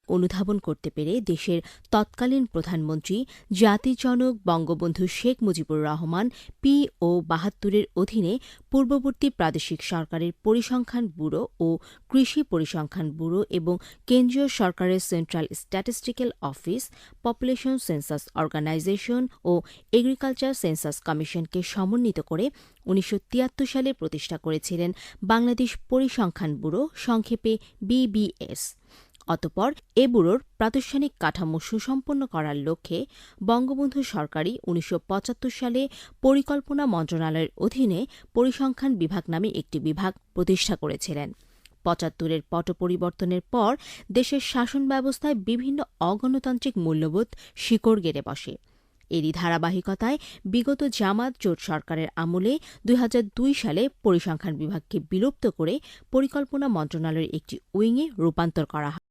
অনুধাবন করতে পেরে দেশের তৎকালীন প্রধানমন্ত্রী জাতির জনক বঙ্গবন্ধু শেখ মুজিবুর রহমান PO ৭২-এর অধীনে পূর্ববর্তী প্রাদেশিক সরকারের পরিসংখ্যান ব্যুরো ও কৃষি পরিসংখ্যান ব্যুরো এবং কেন্দ্রীয় সরকারের central statistical office, population census organization ও এগ্রিকালচার সেন্সাস কমিশনকে সমন্বিত করে ১৯৭৩ সালে প্রতিষ্ঠা করেছিলেন বাংলাদেশ পরিসংখ্যান ব্যুরো, সংক্ষেপে BBS। অতঃপর এ ব্যুরোর প্রাতিষ্ঠানিক কাঠামো সুসম্পন্ন করার লক্ষ্যে বঙ্গবন্ধু সরকারই ১৯৭৫ সালে পরিকল্পনা মন্ত্রণালয়ের অধীনে পরিসংখ্যান বিভাগ নামে একটি বিভাগ প্রতিষ্ঠা করেছিলেন। ৭৫-এর পট পরিবর্তনের পর দেশের শাসন ব্যবস্থায় বিভিন্ন অগণতান্ত্রিক মূল্যবোধ শিকড় গেড়ে বসে। এরই ধারাবাহিকতায় বিগত জামাত জোট সরকারের আমলে ২০০২ সালে পরিসংখ্যান বিভাগকে বিলুপ্ত করে পরিকল্পনা মন্ত্রণালয়ের একটি উইংয়ে রূপান্তর করা হয়।